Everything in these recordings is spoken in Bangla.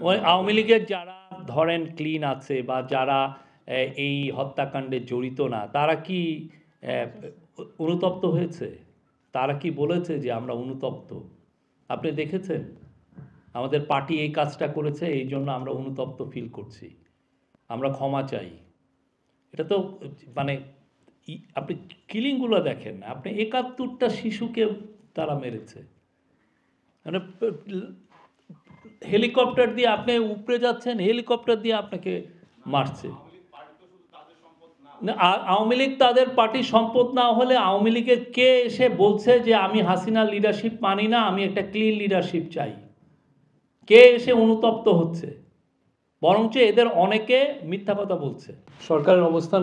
ওই আওয়ামী লীগের যারা ধরেন ক্লিন আছে বা যারা এই হত্যাকাণ্ডে জড়িত না, তারা কি অনুতপ্ত হয়েছে? তারা কি বলেছে যে আমরা অনুতপ্ত? আপনি দেখেছেন আমাদের পার্টি এই কাজটা করেছে, এই জন্য আমরা অনুতপ্ত ফিল করছি, আমরা ক্ষমা চাই? এটা তো মানে আপনি কিলিংগুলো দেখেন, আপনি ৭১টা শিশুকে তারা মেরেছে, মানে হেলিকপ্টার দিয়ে আপনি উপরে যাচ্ছেন, হেলিকপ্টার দিয়ে আপনাকে মারছে। আওয়ামী লীগ তাদের পার্টির সম্পদ না হলে আওয়ামী লীগের কে এসে বলছে যে আমি হাসিনার লিডারশিপ মানি না, আমি একটা ক্লিন লিডারশিপ চাই? কে এসে অনুতপ্ত হচ্ছে? বরঞ্চ এদের অনেকে মিথ্যা কথা বলছে। সরকারের অবস্থান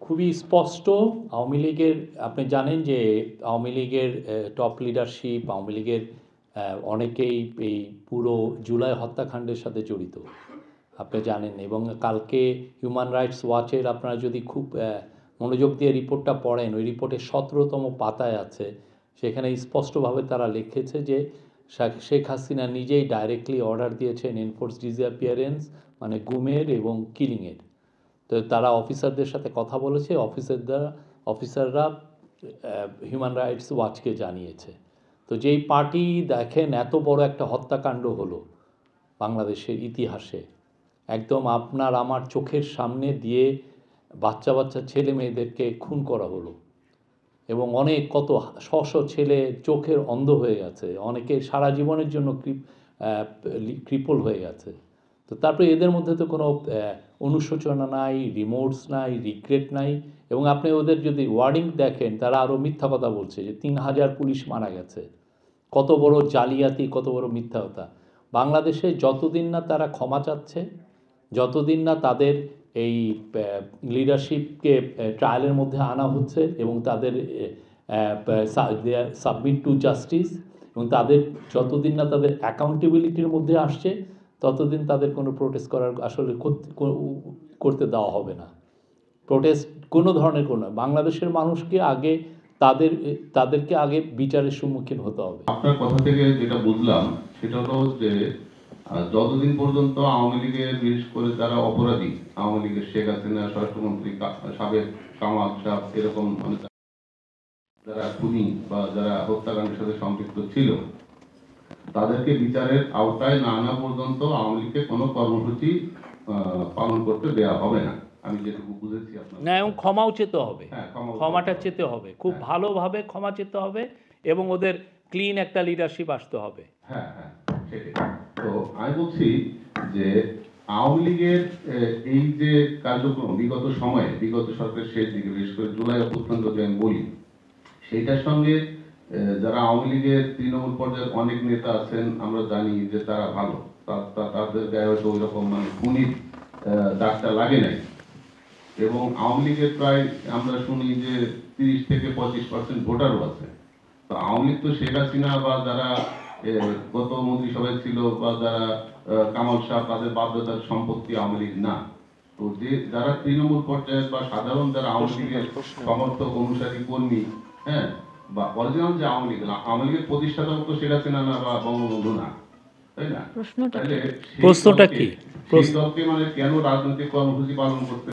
খুবই স্পষ্ট। আওয়ামী লীগের, আপনি জানেন যে আওয়ামী লীগের টপ লিডারশিপ, আওয়ামী লীগের অনেকেই এই পুরো জুলাই হত্যাকাণ্ডের সাথে জড়িত, আপনি জানেন। এবং কালকে হিউম্যান রাইটস ওয়াচের আপনারা যদি খুব মনোযোগ দিয়ে রিপোর্টটা পড়েন, ওই রিপোর্টে 17তম পাতায় আছে, সেখানে স্পষ্টভাবে তারা লিখেছে যে শেখ হাসিনা নিজেই ডাইরেক্টলি অর্ডার দিয়েছেন এনফোর্স ডিসঅ্যাপিয়ারেন্স, মানে গুমের এবং কিলিংয়ের। তো তারা অফিসারদের সাথে কথা বলেছে, অফিসাররা হিউম্যান রাইটস ওয়াচকে জানিয়েছে। তো যেই পার্টি দেখেন এত বড় একটা হত্যাকাণ্ড হলো বাংলাদেশের ইতিহাসে, একদম আপনার আমার চোখের সামনে দিয়ে বাচ্চা বাচ্চা ছেলে মেয়েদেরকে খুন করা হলো, এবং অনেক কত শশ ছেলে চোখের অন্ধ হয়ে গেছে, অনেকে সারা জীবনের জন্য ক্রিপল হয়ে গেছে। তো তারপরে এদের মধ্যে তো কোনো অনুশোচনা নাই, রিমোর্স নাই, রিগ্রেট নাই। এবং আপনি ওদের যদি ওয়ার্ডিং দেখেন, তারা আরও মিথ্যা কথা বলছে যে ৩,০০০ পুলিশ মারা গেছে। কত বড় জালিয়াতি, কত বড় মিথ্যা কথা। বাংলাদেশে যতদিন না তারা ক্ষমা চাচ্ছে, যতদিন না তাদের এই লিডারশিপকে ট্রায়ালের মধ্যে আনা হচ্ছে এবং তাদের সাবমিট টু জাস্টিস, এবং তাদের যতদিন না তাদের অ্যাকাউন্টেবিলিটির মধ্যে আসছে, ততদিন তাদের কোনো প্রোটেস্ট করার আসলে করতে দেওয়া হবে না। প্রোটেস্ট কোনো ধরনের কোনো, বাংলাদেশের মানুষকে আগে তাদেরকে আগে বিচারের সম্মুখীন হতে হবে। আপনার কথা থেকে যেটা বুঝলাম সেটা হলো যে যতদিন পর্যন্ত আওয়ামী লীগের, বিশেষ করে যারা অপরাধী, আওয়ামী লীগের শেখ হাসিনা, স্বরাষ্ট্রমন্ত্রী, সাবেক কামাল সাহেব, এরকম মানে যারা খুনি বা যারা হত্যাকাণ্ডের সাথে সম্পৃক্ত ছিল, তাদেরকে বিচারের আওতায় না আনা পর্যন্ত আওয়ামী লীগকে কোনো কর্মসূচি পালন করতে দেওয়া হবে না, আমি যেটুকু বুঝেছি। না, এবং ক্ষমাও চেতে হবে, ক্ষমাটা চেতে হবে, খুব ভালোভাবে ক্ষমা চেতে হবে, এবং ওদের ক্লিন একটা লিডারশিপ আসতে হবে। হ্যাঁ হ্যাঁ, সেটাই। তো আমি বলছি যে আওয়ামী লীগের এই যে কার্যক্রম বিগত সময়ে, বিগত সরকারের শেষ দিকে, বিশেষ করে জুলাই অভ্যুত্থান যদি আমি বলি, সেইটার সঙ্গে যারা আওয়ামী লীগের তৃণমূল পর্যায়ের অনেক নেতা আছেন, আমরা জানি যে তারা ভালো, তাদের গায়ে হয়তো ওই রকম মানে খুনির দাগটা লাগে নাই। এবং আওয়ামী লীগের প্রায় আমরা শুনি যে 30 থেকে 25% ভোটারও আছে। তো আওয়ামী লীগ তো শেখ হাসিনা বা যারা গত মন্ত্রিসভায় ছিল বা যারা কামাল সাহেব, তাদের বাধ্যতার সম্পত্তি আওয়ামী লীগ না। তো যে যারা তৃণমূল পর্যায়ের বা সাধারণ যারা আওয়ামী লীগের সমর্থক, অনুসারী, কর্মী, হ্যাঁ, বা অরিজিনাল যে আওয়ামী লীগের প্রতিষ্ঠাতা তো শেখ হাসিনা না বা বঙ্গবন্ধু না, তাই না? প্রশ্নটা কি? সেই দলকে মানে কেন রাজনৈতিক কর্মসূচি পালন করতে